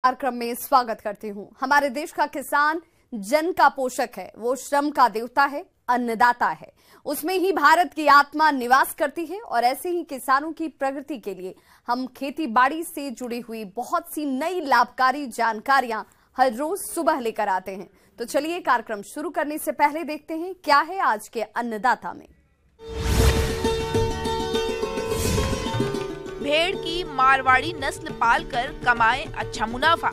कार्यक्रम में स्वागत करती हूं। हमारे देश का किसान जन का पोषक है, वो श्रम का देवता है, अन्नदाता है। उसमें ही भारत की आत्मा निवास करती है और ऐसे ही किसानों की प्रगति के लिए हम खेती बाड़ी से जुड़ी हुई बहुत सी नई लाभकारी जानकारियां हर रोज सुबह लेकर आते हैं। तो चलिए कार्यक्रम शुरू करने से पहले देखते हैं क्या है आज के अन्नदाता में। भेड़ की मारवाड़ी नस्ल पालकर कमाए अच्छा मुनाफा।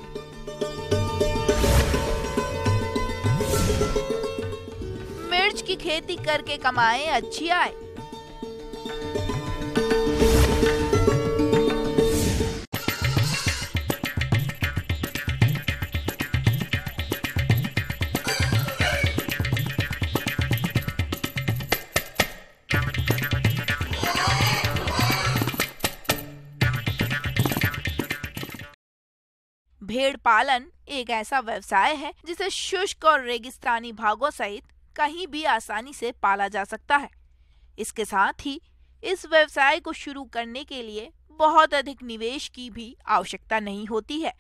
मिर्च की खेती करके कमाए अच्छी आय। भेड़ पालन एक ऐसा व्यवसाय है जिसे शुष्क और रेगिस्तानी भागों सहित कहीं भी आसानी से पाला जा सकता है। इसके साथ ही इस व्यवसाय को शुरू करने के लिए बहुत अधिक निवेश की भी आवश्यकता नहीं होती है।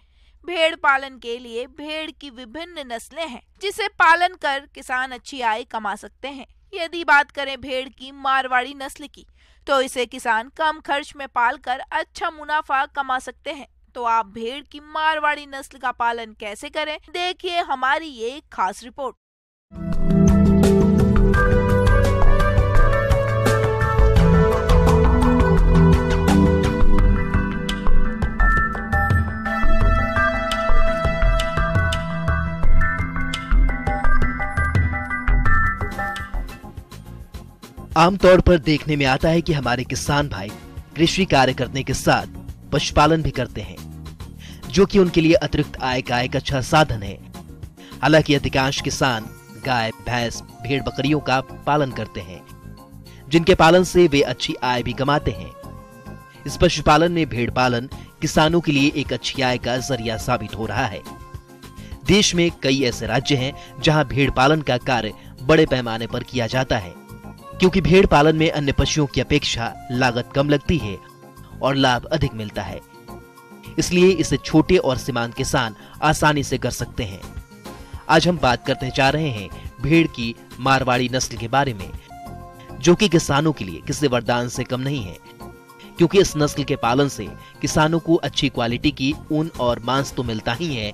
भेड़ पालन के लिए भेड़ की विभिन्न नस्लें हैं जिसे पालन कर किसान अच्छी आय कमा सकते हैं। यदि बात करें भेड़ की मारवाड़ी नस्ल की, तो इसे किसान कम खर्च में पालकर अच्छा मुनाफा कमा सकते हैं। तो आप भेड़ की मारवाड़ी नस्ल का पालन कैसे करें, देखिए हमारी ये खास रिपोर्ट। आमतौर पर देखने में आता है कि हमारे किसान भाई कृषि कार्य करने के साथ पशुपालन भी करते हैं, जो कि उनके लिए अतिरिक्त आय का एक अच्छा साधन है। हालांकि अधिकांश किसान गाय, भैंस, भेड़ बकरियों का पालन करते हैं, जिनके पालन से वे अच्छी आय भी कमाते हैं। इस पशुपालन में भेड़ पालन किसानों के लिए एक अच्छी आय का जरिया साबित हो रहा है। देश में कई ऐसे राज्य हैं जहां भेड़ पालन का कार्य बड़े पैमाने पर किया जाता है, क्योंकि भेड़ पालन में अन्य पशुओं की अपेक्षा लागत कम लगती है और लाभ अधिक मिलता है। इसलिए इसे छोटे और सीमांत किसान आसानी से कर सकते हैं। आज हम बात करते जा रहे हैं भेड़ की मारवाड़ी नस्ल के बारे में, जो कि किसानों के लिए किसी वरदान से कम नहीं है, क्योंकि इस नस्ल के पालन से किसानों को अच्छी क्वालिटी की ऊन और मांस तो मिलता ही है।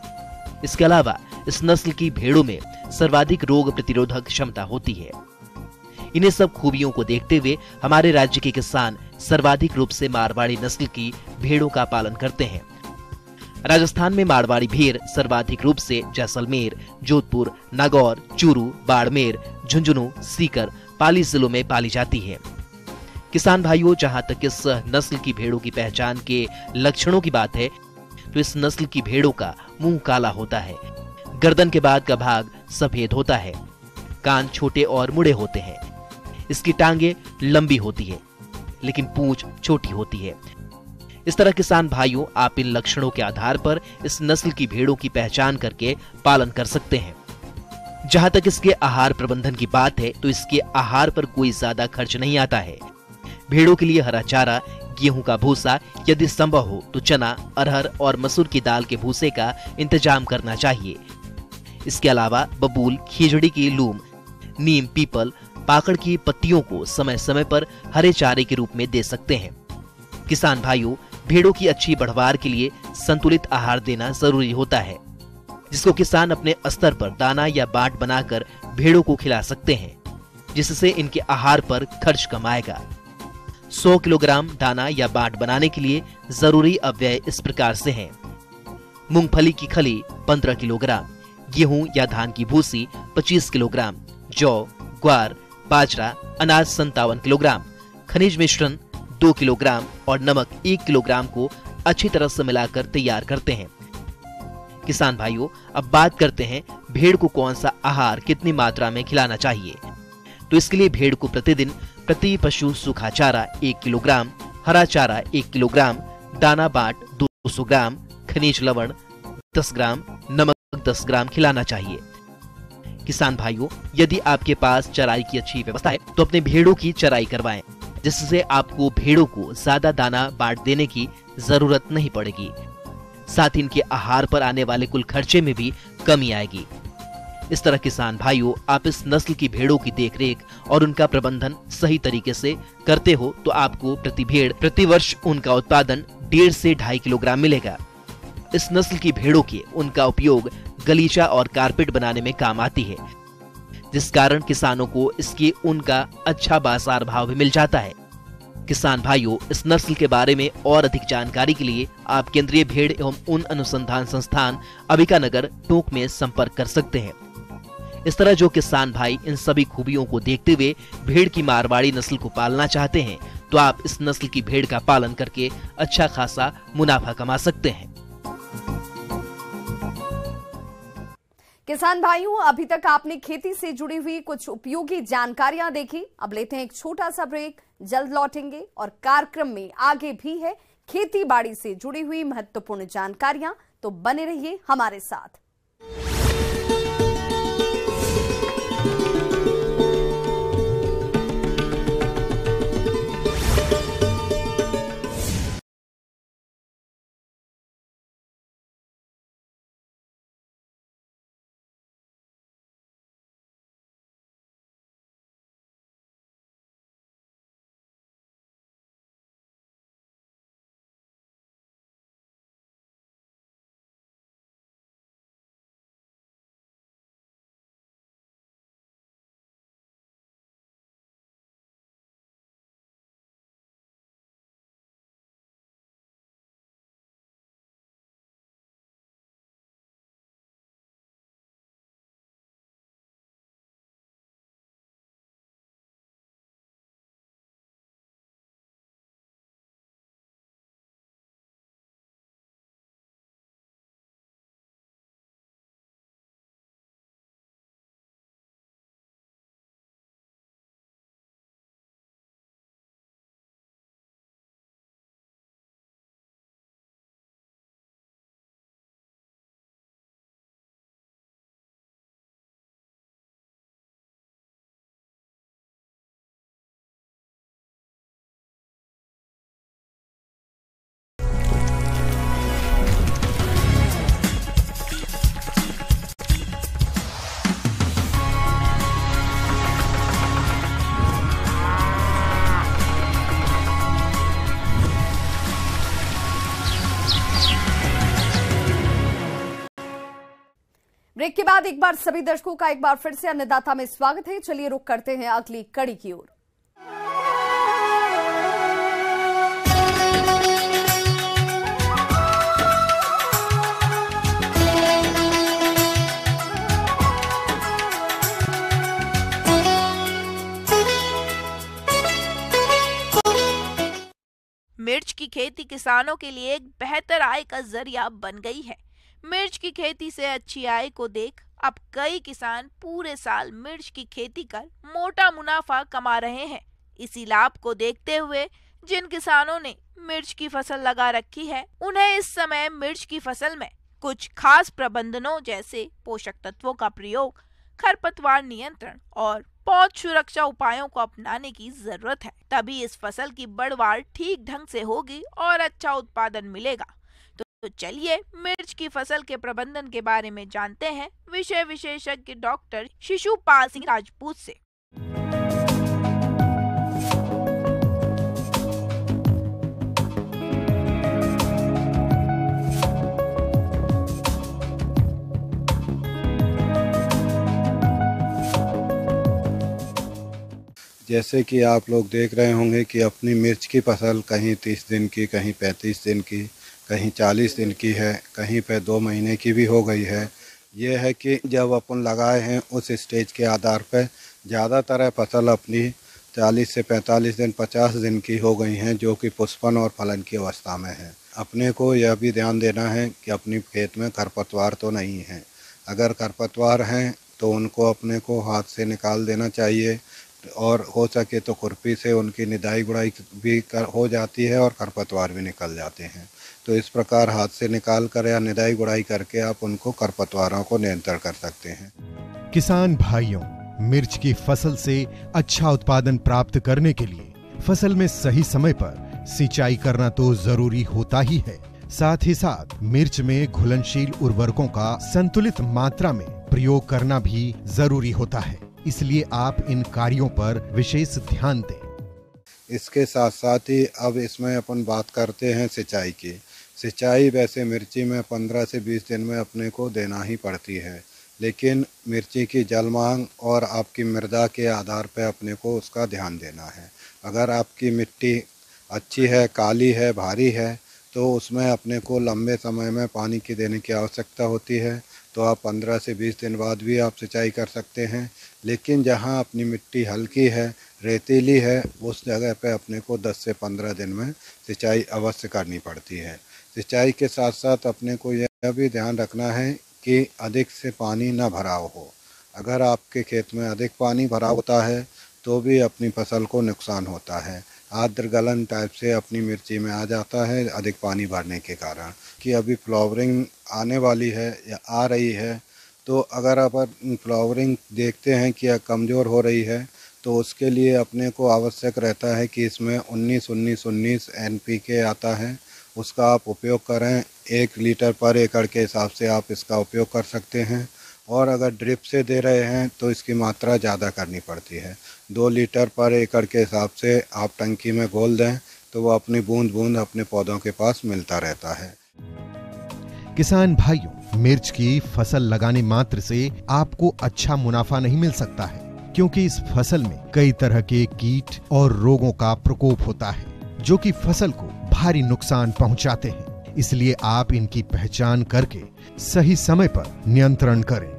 इसके अलावा इस नस्ल की भेड़ों में सर्वाधिक रोग प्रतिरोधक क्षमता होती है। इन्हें सब खूबियों को देखते हुए हमारे राज्य के किसान सर्वाधिक रूप से मारवाड़ी नस्ल की भेड़ों का पालन करते हैं। राजस्थान में मारवाड़ी भेड़ सर्वाधिक रूप से जैसलमेर, जोधपुर, नागौर, चूरू, बाड़मेर, झुंझुनू, सीकर, पाली जिलों में पाली जाती है। किसान भाइयों, जहां तक इस नस्ल की भेड़ों की पहचान के लक्षणों की बात है, तो इस नस्ल की भेड़ों का मुंह काला होता है, गर्दन के बाद का भाग सफेद होता है, कान छोटे और मुड़े होते हैं, इसकी टांगे लंबी होती है लेकिन पूंछ छोटी होती है। इस तरह किसान भाइयों, आप इन लक्षणों के आधार पर इस नस्ल की भेड़ों की पहचान करके पालन कर सकते हैं। जहां तक इसके आहार प्रबंधन की बात है, तो इसके आहार पर कोई ज्यादा खर्च नहीं आता है। भेड़ों के लिए हरा चारा, गेहूं का भूसा, यदि संभव हो तो चना, अरहर और मसूर की दाल के भूसे का इंतजाम करना चाहिए। इसके अलावा बबूल, खिचड़ी की लूम, नीम, पीपल, पाकड़ की पत्तियों को समय समय पर हरे चारे के रूप में दे सकते हैं। किसान भाइयों, भेड़ों की अच्छी बढ़वार के लिए संतुलित आहार देना जरूरी होता है, जिसको किसान अपने स्तर पर दाना या बाट बनाकर भेड़ों को खिला सकते हैं, जिससे इनके आहार पर खर्च कम आएगा। 100 किलोग्राम दाना या बाट बनाने के लिए जरूरी अव्यय इस प्रकार से हैं: मूंगफली की खली 15 किलोग्राम, गेहूं या धान की भूसी 25 किलोग्राम, जौ, ग्वार, बाजरा, अनाज 57 किलोग्राम, खनिज मिश्रण 2 किलोग्राम और नमक 1 किलोग्राम को अच्छी तरह से मिलाकर तैयार करते हैं। किसान भाइयों, अब बात करते हैं भेड़ को कौन सा आहार कितनी मात्रा में खिलाना चाहिए। तो इसके लिए भेड़ को प्रतिदिन प्रति पशु सूखा चारा 1 किलोग्राम, हरा चारा 1 किलोग्राम, दाना बाट 200 ग्राम, खनिज लवण 10 ग्राम, नमक 10 ग्राम खिलाना चाहिए। किसान भाइयों, यदि आपके पास चराई की अच्छी व्यवस्था है, तो अपने भेड़ों की चराई करवाएं, जिससे आपको भेड़ों को ज्यादा दाना बाट देने की जरूरत नहीं पड़ेगी। साथ ही इनके आहार पर आने वाले कुल खर्चे में भी कमी आएगी। इस तरह किसान भाइयों, आप इस नस्ल की भेड़ों की देखरेख और उनका प्रबंधन सही तरीके से करते हो तो आपको प्रति भेड़ प्रति वर्ष उनका उत्पादन 1.5 से 2.5 किलोग्राम मिलेगा। इस नस्ल की भेड़ों के उनका उपयोग गलीचा और कारपेट बनाने में काम आती है, जिस कारण किसानों को इसके ऊन का अच्छा बाजार भाव भी मिल जाता है। किसान भाइयों, इस नस्ल के बारे में और अधिक जानकारी के लिए आप केंद्रीय भेड़ एवं ऊन अनुसंधान संस्थान अंबिका नगर टोंक में संपर्क कर सकते हैं। इस तरह जो किसान भाई इन सभी खूबियों को देखते हुए भेड़ की मारवाड़ी नस्ल को पालना चाहते हैं तो आप इस नस्ल की भेड़ का पालन करके अच्छा खासा मुनाफा कमा सकते हैं। किसान भाइयों, अभी तक आपने खेती से जुड़ी हुई कुछ उपयोगी जानकारियां देखी। अब लेते हैं एक छोटा सा ब्रेक, जल्द लौटेंगे और कार्यक्रम में आगे भी है खेती बाड़ी से जुड़ी हुई महत्वपूर्ण जानकारियां, तो बने रहिए हमारे साथ। ब्रेक के बाद एक बार सभी दर्शकों का एक बार फिर से अन्नदाता में स्वागत है। चलिए रुक करते हैं अगली कड़ी की ओर। मिर्च की खेती किसानों के लिए एक बेहतर आय का जरिया बन गई है। मिर्च की खेती से अच्छी आय को देख अब कई किसान पूरे साल मिर्च की खेती कर मोटा मुनाफा कमा रहे हैं। इसी लाभ को देखते हुए जिन किसानों ने मिर्च की फसल लगा रखी है, उन्हें इस समय मिर्च की फसल में कुछ खास प्रबंधनों जैसे पोषक तत्वों का प्रयोग, खरपतवार नियंत्रण और पौध सुरक्षा उपायों को अपनाने की जरूरत है। तभी इस फसल की बढ़वार ठीक ढंग से होगी और अच्छा उत्पादन मिलेगा। तो चलिए मिर्च की फसल के प्रबंधन के बारे में जानते हैं विषय विशेषज्ञ डॉक्टर शिशुपाल सिंह राजपूत से। जैसे कि आप लोग देख रहे होंगे कि अपनी मिर्च की फसल कहीं 30 दिन की, कहीं 35 दिन की, कहीं 40 दिन की है, कहीं पे 2 महीने की भी हो गई है। ये है कि जब अपन लगाए हैं उस स्टेज के आधार पर ज़्यादातर फसल अपनी 40 से 45 दिन, 50 दिन की हो गई हैं, जो कि पुष्पन और फलन की अवस्था में है। अपने को यह भी ध्यान देना है कि अपनी खेत में खरपतवार तो नहीं है। अगर खरपतवार हैं तो उनको अपने को हाथ से निकाल देना चाहिए और हो सके तो खुरपी से उनकी निदाई गुड़ाई भी हो जाती है और खरपतवार भी निकल जाते हैं। तो इस प्रकार हाथ से निकाल कर या निदाई गुड़ाई करके आप उनको खरपतवारों को नियंत्रण कर सकते हैं। किसान भाइयों, मिर्च की फसल से अच्छा उत्पादन प्राप्त करने के लिए फसल में सही समय पर सिंचाई करना तो जरूरी होता ही है। साथ ही साथ मिर्च में घुलनशील उर्वरकों का संतुलित मात्रा में प्रयोग करना भी जरूरी होता है, इसलिए आप इन कार्यों पर विशेष ध्यान दें। इसके साथ साथ ही अब इसमें अपन बात करते हैं सिंचाई की। सिंचाई वैसे मिर्ची में 15 से 20 दिन में अपने को देना ही पड़ती है, लेकिन मिर्ची की जल मांग और आपकी मृदा के आधार पर अपने को उसका ध्यान देना है। अगर आपकी मिट्टी अच्छी है, काली है, भारी है, तो उसमें अपने को लंबे समय में पानी की देने की आवश्यकता होती है, तो आप 15 से 20 दिन बाद भी आप सिंचाई कर सकते हैं। लेकिन जहां अपनी मिट्टी हल्की है, रेतीली है, उस जगह पे अपने को 10 से 15 दिन में सिंचाई अवश्य करनी पड़ती है। सिंचाई के साथ साथ अपने को यह भी ध्यान रखना है कि अधिक से पानी न भराव हो। अगर आपके खेत में अधिक पानी भरा होता है तो भी अपनी फसल को नुकसान होता है। आर्द्र गलन टाइप से अपनी मिर्ची में आ जाता है अधिक पानी भरने के कारण। कि अभी फ्लावरिंग आने वाली है या आ रही है, तो अगर अपन फ्लावरिंग देखते हैं कि कमज़ोर हो रही है, तो उसके लिए अपने को आवश्यक रहता है कि इसमें 19-19-19 NPK आता है, उसका आप उपयोग करें। 1 लीटर पर एकड़ के हिसाब से आप इसका उपयोग कर सकते हैं। और अगर ड्रिप से दे रहे हैं तो इसकी मात्रा ज़्यादा करनी पड़ती है। 2 लीटर पर एकड़ के हिसाब से आप टंकी में घोल दें तो वो अपनी बूंद बूंद अपने पौधों के पास मिलता रहता है। किसान भाइयों, मिर्च की फसल लगाने मात्र से आपको अच्छा मुनाफा नहीं मिल सकता है, क्योंकि इस फसल में कई तरह के कीट और रोगों का प्रकोप होता है, जो कि फसल को भारी नुकसान पहुंचाते हैं। इसलिए आप इनकी पहचान करके सही समय पर नियंत्रण करें।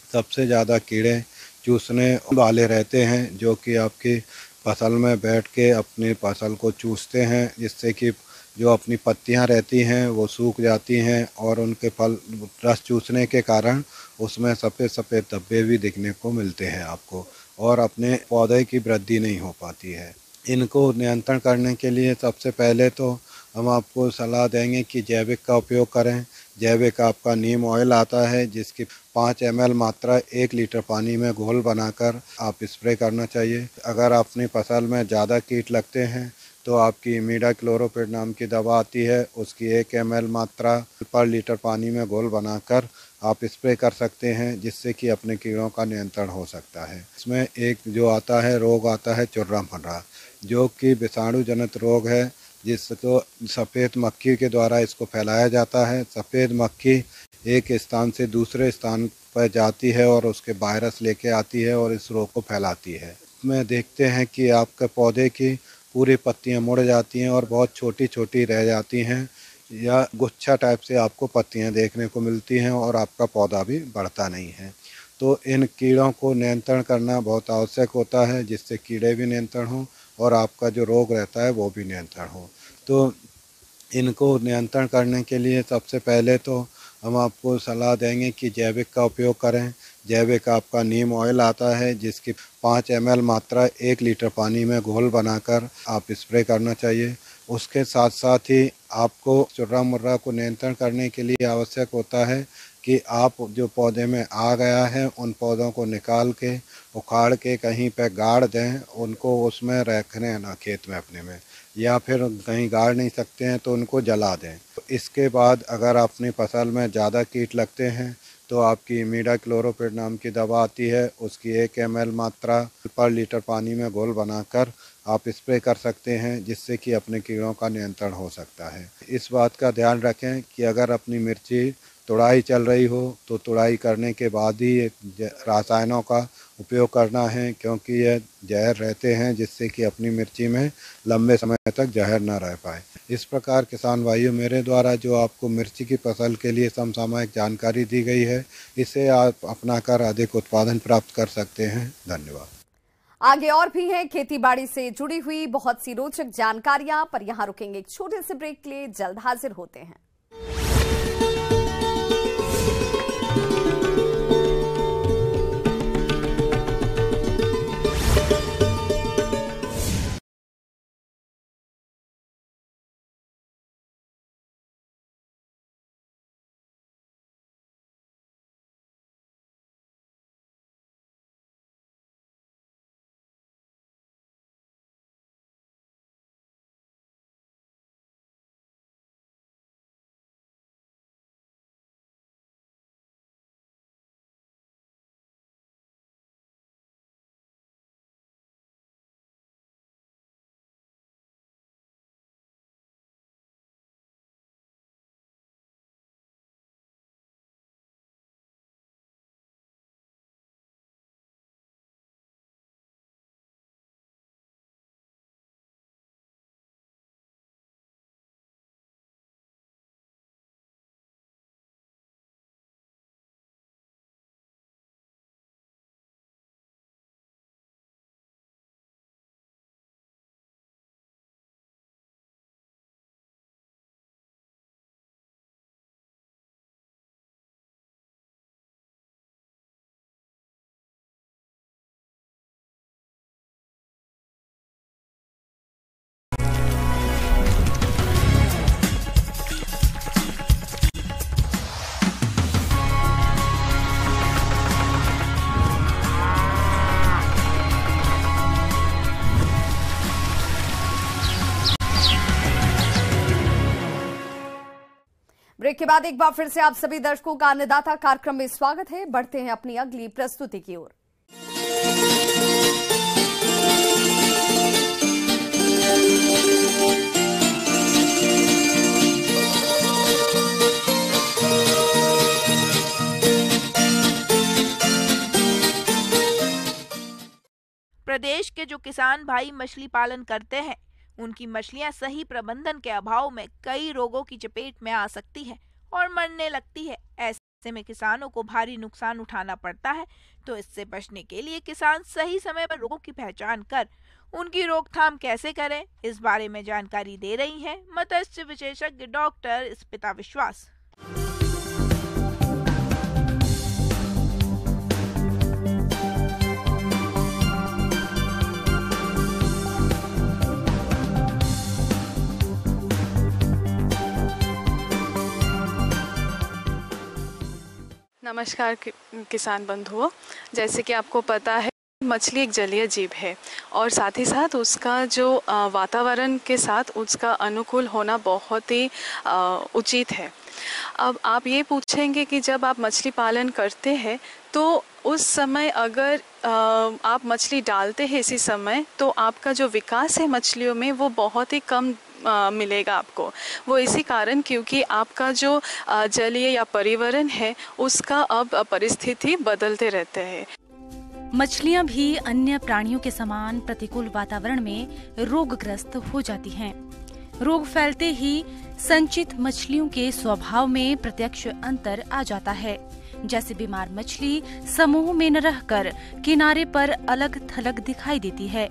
सबसे ज़्यादा कीड़े चूसने वाले रहते हैं, जो कि आपकी फसल में बैठ के अपनी फसल को चूसते हैं, जिससे कि जो अपनी पत्तियां रहती हैं वो सूख जाती हैं और उनके फल रस चूसने के कारण उसमें सफ़ेद सफ़ेद धब्बे भी दिखने को मिलते हैं आपको, और अपने पौधे की वृद्धि नहीं हो पाती है। इनको नियंत्रण करने के लिए सबसे पहले तो हम आपको सलाह देंगे कि जैविक का उपयोग करें। जैविक आपका नीम ऑयल आता है, जिसकी 5 ml मात्रा 1 लीटर पानी में घोल बनाकर आप स्प्रे करना चाहिए। अगर अपनी फसल में ज़्यादा कीट लगते हैं तो आपकी इमिडाक्लोप्रिड नाम की दवा आती है, उसकी 1 ml मात्रा पर लीटर पानी में घोल बनाकर आप स्प्रे कर सकते हैं, जिससे कि अपने कीड़ों का नियंत्रण हो सकता है। इसमें एक जो आता है रोग आता है चुर्रा मुर्रा, जो कि विषाणु जनित रोग है, जिसको सफ़ेद मक्खी के द्वारा इसको फैलाया जाता है। सफ़ेद मक्खी एक स्थान से दूसरे स्थान पर जाती है और उसके वायरस लेके आती है और इस रोग को फैलाती है। इसमें देखते हैं कि आपके पौधे की पूरी पत्तियां मुड़ जाती हैं और बहुत छोटी छोटी रह जाती हैं, या गुच्छा टाइप से आपको पत्तियां देखने को मिलती हैं और आपका पौधा भी बढ़ता नहीं है। तो इन कीड़ों को नियंत्रण करना बहुत आवश्यक होता है, जिससे कीड़े भी नियंत्रण हों और आपका जो रोग रहता है वो भी नियंत्रण हो। तो इनको नियंत्रण करने के लिए सबसे पहले तो हम आपको सलाह देंगे कि जैविक का उपयोग करें। जैविक आपका नीम ऑयल आता है, जिसकी 5 ml मात्रा 1 लीटर पानी में घोल बनाकर आप स्प्रे करना चाहिए। उसके साथ साथ ही आपको चुर्रा मुर्रा को नियंत्रण करने के लिए आवश्यक होता है कि आप जो पौधे में आ गया है उन पौधों को निकाल के उखाड़ के कहीं पे गाड़ दें, उनको उसमें रखने ना खेत में अपने में, या फिर कहीं गाड़ नहीं सकते हैं तो उनको जला दें। इसके बाद अगर अपनी फसल में ज़्यादा कीट लगते हैं तो आपकी इमिडाक्लोप्रिड नाम की दवा आती है, उसकी 1 ml मात्रा पर लीटर पानी में घोल बनाकर आप स्प्रे कर सकते हैं, जिससे कि अपने कीड़ों का नियंत्रण हो सकता है। इस बात का ध्यान रखें कि अगर अपनी मिर्ची तुड़ाई चल रही हो तो तुड़ाई करने के बाद ही रासायनों का उपयोग करना है, क्योंकि यह जहर रहते हैं, जिससे कि अपनी मिर्ची में लंबे समय तक जहर न रह पाए। इस प्रकार किसान भाइयों, मेरे द्वारा जो आपको मिर्ची की फसल के लिए समसामयिक जानकारी दी गई है, इसे आप अपनाकर अधिक उत्पादन प्राप्त कर सकते हैं। धन्यवाद। आगे और भी है खेती बाड़ी से जुड़ी हुई बहुत सी रोचक जानकारियां, पर यहां रुकेंगे एक छोटे से ब्रेक के लिए। जल्द हाजिर होते हैं। ब्रेक के बाद एक बार फिर से आप सभी दर्शकों का अन्नदाता कार्यक्रम में स्वागत है। बढ़ते हैं अपनी अगली प्रस्तुति की ओर। प्रदेश के जो किसान भाई मछली पालन करते हैं, उनकी मछलियां सही प्रबंधन के अभाव में कई रोगों की चपेट में आ सकती है और मरने लगती है। ऐसे में किसानों को भारी नुकसान उठाना पड़ता है। तो इससे बचने के लिए किसान सही समय पर रोगों की पहचान कर उनकी रोकथाम कैसे करें, इस बारे में जानकारी दे रही हैं मत्स्य विशेषज्ञ डॉक्टर स्मिता विश्वास। नमस्कार किसान बंधुओं, जैसे कि आपको पता है मछली एक जलीय जीव है और साथ ही साथ उसका जो वातावरण के साथ उसका अनुकूल होना बहुत ही उचित है। अब आप ये पूछेंगे कि जब आप मछली पालन करते हैं तो उस समय अगर आप मछली डालते हैं इसी समय, तो आपका जो विकास है मछलियों में वो बहुत ही कम मिलेगा आपको। वो इसी कारण क्योंकि आपका जो जलीय या पर्यावरण है उसका अब परिस्थिति बदलते रहते हैं। मछलियां भी अन्य प्राणियों के समान प्रतिकूल वातावरण में रोगग्रस्त हो जाती हैं। रोग फैलते ही संचित मछलियों के स्वभाव में प्रत्यक्ष अंतर आ जाता है। जैसे बीमार मछली समूह में न रहकर किनारे पर अलग थलग दिखाई देती है,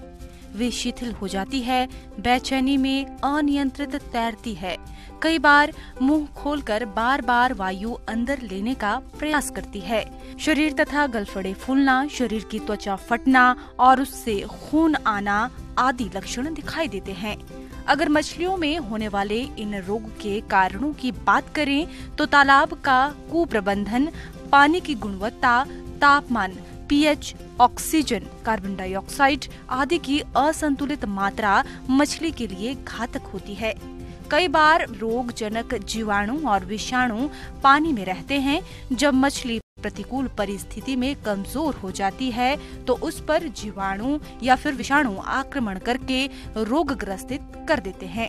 वे शिथिल हो जाती है, बेचैनी में अनियंत्रित तैरती है, कई बार मुंह खोलकर बार बार वायु अंदर लेने का प्रयास करती है। शरीर तथा गलफड़े फूलना, शरीर की त्वचा फटना और उससे खून आना आदि लक्षण दिखाई देते हैं। अगर मछलियों में होने वाले इन रोग के कारणों की बात करें तो तालाब का कुप्रबंधन, पानी की गुणवत्ता, तापमान, पीएच, ऑक्सीजन, कार्बन डाइऑक्साइड आदि की असंतुलित मात्रा मछली के लिए घातक होती है। कई बार रोगजनक जीवाणु और विषाणु पानी में रहते हैं। जब मछली प्रतिकूल परिस्थिति में कमजोर हो जाती है तो उस पर जीवाणु या फिर विषाणु आक्रमण करके रोगग्रसित कर देते हैं,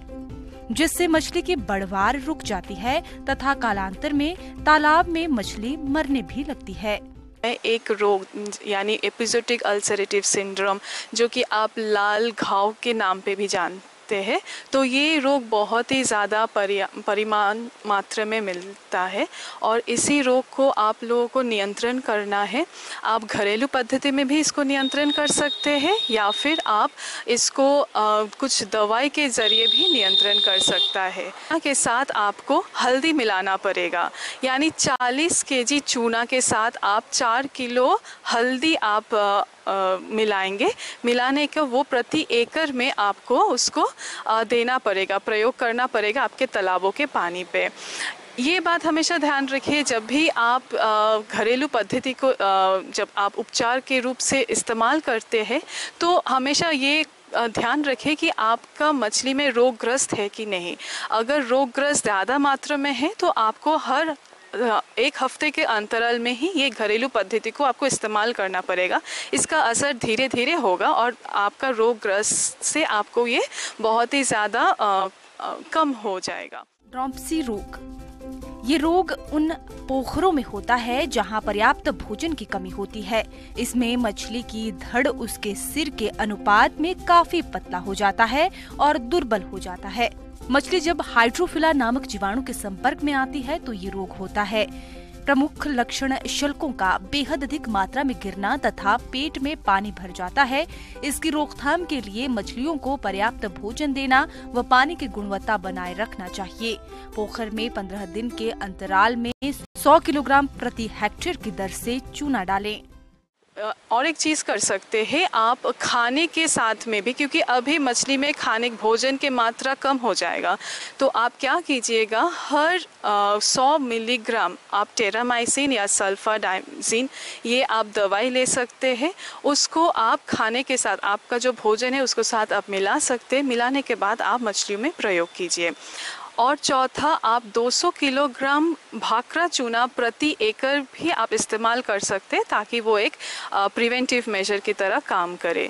जिससे मछली की बढ़वार रुक जाती है तथा कालांतर में तालाब में मछली मरने भी लगती है। एक रोग यानी एपिजोटिक अल्सरेटिव सिंड्रोम, जो कि आप लाल घाव के नाम पे भी जानते हैं, तो ये रोग बहुत ही ज़्यादा परिमाण मात्रा में मिलता है और इसी रोग को आप लोगों को नियंत्रण करना है। आप घरेलू पद्धति में भी इसको नियंत्रण कर सकते हैं या फिर आप इसको कुछ दवाई के ज़रिए भी नियंत्रण कर सकता है। के साथ आपको हल्दी मिलाना पड़ेगा, यानी 40 केजी चूना के साथ आप 4 किलो हल्दी आप मिलाएंगे। मिलाने के वो प्रति एकड़ में आपको उसको देना पड़ेगा, प्रयोग करना पड़ेगा आपके तालाबों के पानी पे। ये बात हमेशा ध्यान रखिए, जब भी आप घरेलू पद्धति को जब आप उपचार के रूप से इस्तेमाल करते हैं तो हमेशा ये ध्यान रखें कि आपका मछली में रोगग्रस्त है कि नहीं। अगर रोगग्रस्त ज़्यादा मात्रा में है तो आपको हर 1 हफ्ते के अंतराल में ही ये घरेलू पद्धति को आपको इस्तेमाल करना पड़ेगा। इसका असर धीरे धीरे होगा और आपका रोगग्रस्त से आपको ये बहुत ही ज़्यादा कम हो जाएगा। ड्रॉम्पसी रोग, ये रोग उन पोखरों में होता है जहां पर्याप्त भोजन की कमी होती है। इसमें मछली की धड़ उसके सिर के अनुपात में काफी पतला हो जाता है और दुर्बल हो जाता है। मछली जब हाइड्रोफिला नामक जीवाणु के संपर्क में आती है तो ये रोग होता है। प्रमुख लक्षण शल्कों का बेहद अधिक मात्रा में गिरना तथा पेट में पानी भर जाता है। इसकी रोकथाम के लिए मछलियों को पर्याप्त भोजन देना व पानी की गुणवत्ता बनाए रखना चाहिए। पोखर में 15 दिन के अंतराल में 100 किलोग्राम प्रति हेक्टेयर की दर से चूना डालें। और एक चीज़ कर सकते हैं आप खाने के साथ में भी, क्योंकि अभी मछली में खाने भोजन की मात्रा कम हो जाएगा, तो आप क्या कीजिएगा, हर 100 मिलीग्राम आप टेरामाइसिन या सल्फाडाइजिन ये आप दवाई ले सकते हैं। उसको आप खाने के साथ, आपका जो भोजन है उसको साथ आप मिला सकते हैं। मिलाने के बाद आप मछलियों में प्रयोग कीजिए। और चौथा, आप 200 किलोग्राम भाखड़ा चूना प्रति एकड़ भी आप इस्तेमाल कर सकते हैं ताकि वो एक प्रिवेंटिव मेजर की तरह काम करे।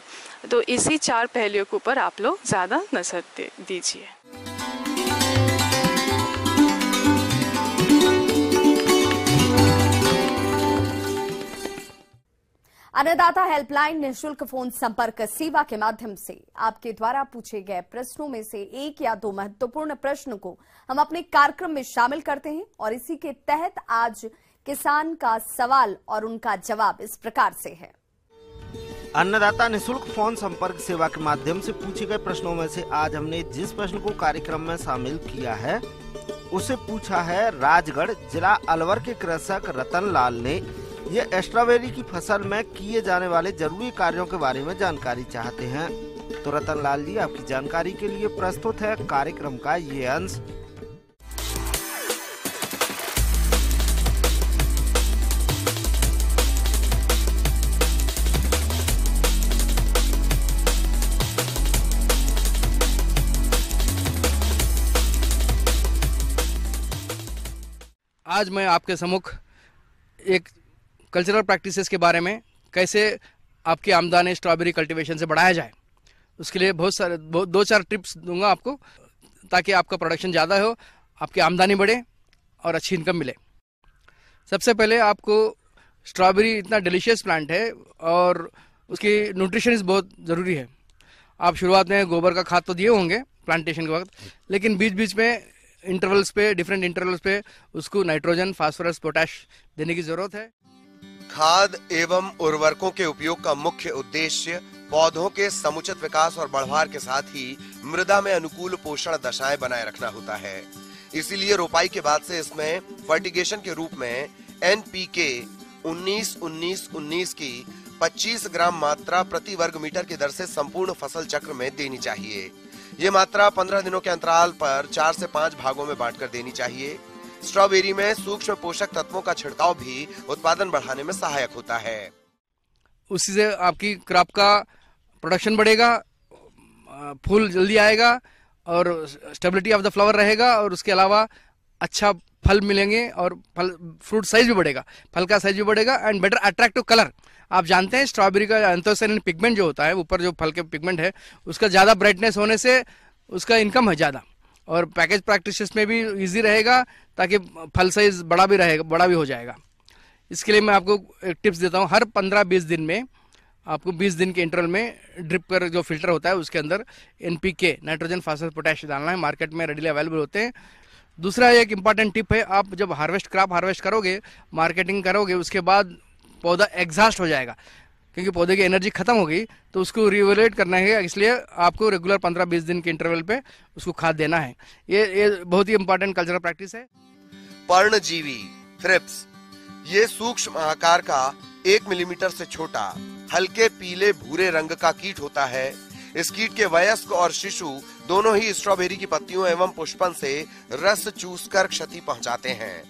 तो इसी 4 पहलुओं के ऊपर आप लोग ज़्यादा नज़र दीजिए। अन्नदाता हेल्पलाइन निःशुल्क फोन संपर्क सेवा के माध्यम से आपके द्वारा पूछे गए प्रश्नों में से 1 या 2 महत्वपूर्ण प्रश्न को हम अपने कार्यक्रम में शामिल करते हैं और इसी के तहत आज किसान का सवाल और उनका जवाब इस प्रकार से है। अन्नदाता निःशुल्क फोन संपर्क सेवा के माध्यम से पूछे गए प्रश्नों में से आज हमने जिस प्रश्न को कार्यक्रम में शामिल किया है उसे पूछा है राजगढ़ जिला अलवर के कृषक रतन लाल ने। ये स्ट्रॉबेरी की फसल में किए जाने वाले जरूरी कार्यों के बारे में जानकारी चाहते हैं। तो रतन लाल जी, आपकी जानकारी के लिए प्रस्तुत है कार्यक्रम का ये अंश। आज मैं आपके सम्मुख एक कल्चरल प्रैक्टिसेस के बारे में, कैसे आपकी आमदनी स्ट्रॉबेरी कल्टीवेशन से बढ़ाया जाए, उसके लिए बहुत सारे 2-4 टिप्स दूंगा आपको, ताकि आपका प्रोडक्शन ज़्यादा हो, आपकी आमदनी बढ़े और अच्छी इनकम मिले। सबसे पहले आपको स्ट्रॉबेरी इतना डिलीशियस प्लांट है और उसकी न्यूट्रिशन बहुत ज़रूरी है। आप शुरुआत में गोबर का खाद तो दिए होंगे प्लांटेशन के वक्त, लेकिन बीच बीच में इंटरवल्स पे, डिफरेंट इंटरवल्स पे उसको नाइट्रोजन, फास्फोरस, पोटैश देने की जरूरत है। खाद एवं उर्वरकों के उपयोग का मुख्य उद्देश्य पौधों के समुचित विकास और बढ़वार के साथ ही मृदा में अनुकूल पोषण दशाएं बनाए रखना होता है। इसीलिए रोपाई के बाद से इसमें फर्टिगेशन के रूप में NPK 19-19-19 की 25 ग्राम मात्रा प्रति वर्ग मीटर की दर से संपूर्ण फसल चक्र में देनी चाहिए। ये मात्रा 15 दिनों के अंतराल पर 4 से 5 भागों में बांटकर देनी चाहिए। स्ट्रॉबेरी में सूक्ष्म पोषक तत्वों का छिड़काव भी उत्पादन बढ़ाने में सहायक होता है। उसी से आपकी क्रॉप का प्रोडक्शन बढ़ेगा, फूल जल्दी आएगा और स्टेबिलिटी ऑफ द फ्लावर रहेगा, और उसके अलावा अच्छा फल मिलेंगे और फ्रूट साइज भी बढ़ेगा, फल का साइज भी बढ़ेगा एंड बेटर अट्रैक्टिव कलर। आप जानते हैं स्ट्रॉबेरी का एंथोसायनिन पिगमेंट जो होता है, ऊपर जो फल के पिगमेंट है, उसका ज़्यादा ब्राइटनेस होने से उसका इनकम है ज़्यादा, और पैकेज प्रैक्टिसेस में भी इजी रहेगा ताकि फल साइज बड़ा भी हो जाएगा। इसके लिए मैं आपको एक टिप्स देता हूँ। हर 15-20 दिन में आपको 20 दिन के इंटरवल में ड्रिप कर जो फिल्टर होता है उसके अंदर NPK, नाइट्रोजन, फास्फोरस, पोटैश डालना है। मार्केट में रेडीली अवेलेबल होते हैं। दूसरा एक इम्पॉर्टेंट टिप है, आप जब क्रॉप हार्वेस्ट करोगे, मार्केटिंग करोगे, उसके बाद पौधा एग्जॉस्ट हो जाएगा क्योंकि पौधे की एनर्जी खत्म हो गई, तो उसको रिवोलेट करना है। इसलिए आपको रेगुलर 15-20 दिन के इंटरवल पे उसको खाद देना है। ये बहुत ही इंपॉर्टेंट कल्चरल प्रैक्टिस है। पर्णजीवी थ्रिप्स, ये सूक्ष्म आकार का 1 मिलीमीटर से छोटा हल्के पीले भूरे रंग का कीट होता है। इस कीट के वयस्क और शिशु दोनों ही स्ट्रॉबेरी की पत्तियों एवं पुष्पन से रस चूसकर क्षति पहुंचाते हैं,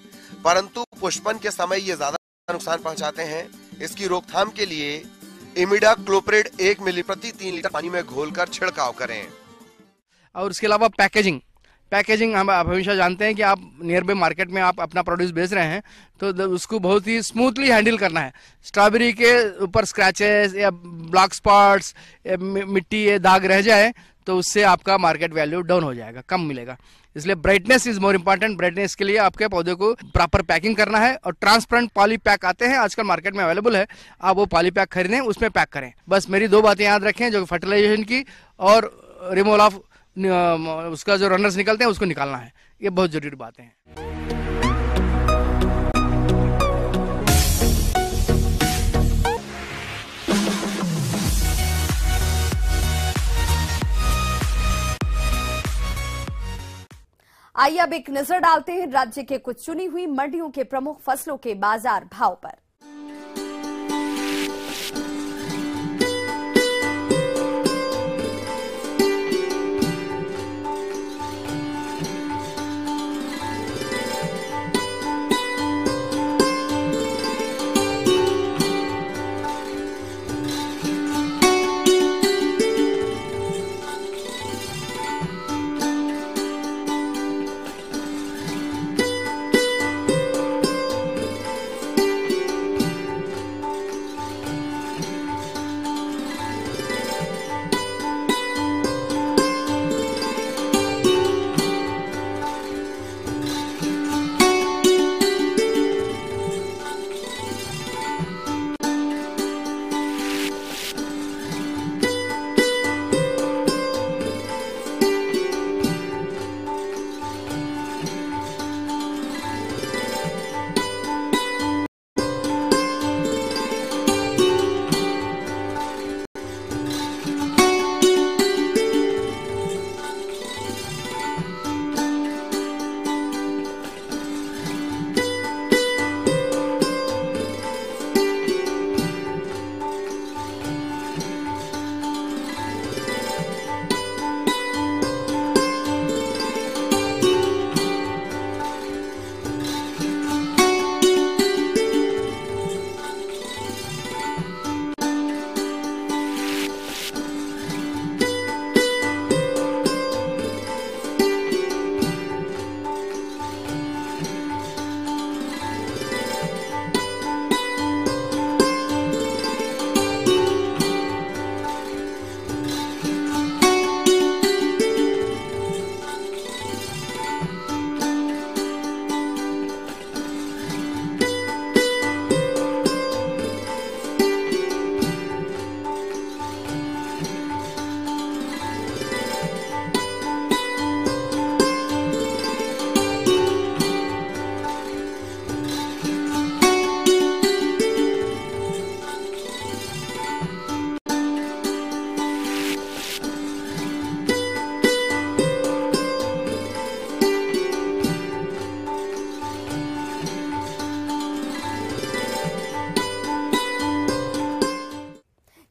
परंतु पुष्पन के समय ये ज्यादा नुकसान पहुंचाते हैं। इसकी रोकथाम के लिए इमिडाक्लोप्रिड 1 मिली प्रति 3 लीटर पानी में घोलकर छिड़काव करें। और उसके अलावा पैकेजिंग हम हमेशा जानते हैं कि आप नियर बाय मार्केट में आप अपना प्रोड्यूस बेच रहे हैं, तो उसको बहुत ही स्मूथली हैंडल करना है। स्ट्रॉबेरी के ऊपर स्क्रैचेस या ब्लैक स्पॉट्स, मिट्टी, ये दाग रह जाए तो उससे आपका मार्केट वैल्यू डाउन हो जाएगा, कम मिलेगा। इसलिए brightness is more important. Brightness के लिए आपके पौधे को प्रॉपर पैकिंग करना है, और ट्रांसपेरेंट पॉली पैक आते हैं आजकल मार्केट में अवेलेबल है, आप वो पॉली पैक खरीदें, उसमें पैक करें। बस मेरी 2 बातें याद रखें, जो फर्टिलाइजेशन की और रिमूवल ऑफ उसका जो रनर्स निकलते हैं उसको निकालना है। ये बहुत जरूरी बातें हैं। आइए अब एक नजर डालते हैं राज्य के कुछ चुनी हुई मंडियों के प्रमुख फसलों के बाजार भाव पर।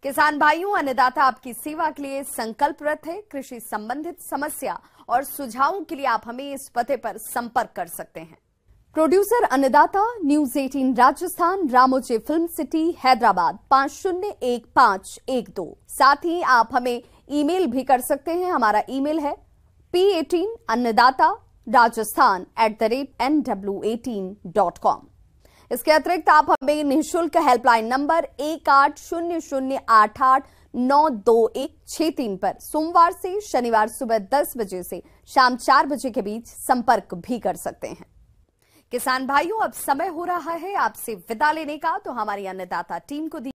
किसान भाइयों, अन्नदाता आपकी सेवा के लिए संकल्परत है। कृषि संबंधित समस्या और सुझावों के लिए आप हमें इस पते पर संपर्क कर सकते हैं। प्रोड्यूसर अन्नदाता, news 18 Rajasthan, Ramoji film city, Hyderabad 501512। साथ ही आप हमें ईमेल भी कर सकते हैं। हमारा ईमेल है p18annadatarajasthan@nw18.com। इसके अतिरिक्त आप हमें निःशुल्क हेल्पलाइन नंबर 1800889216 पर सोमवार से शनिवार सुबह 10 बजे से शाम 4 बजे के बीच संपर्क भी कर सकते हैं। किसान भाइयों, अब समय हो रहा है आपसे विदा लेने का, तो हमारी अन्नदाता टीम को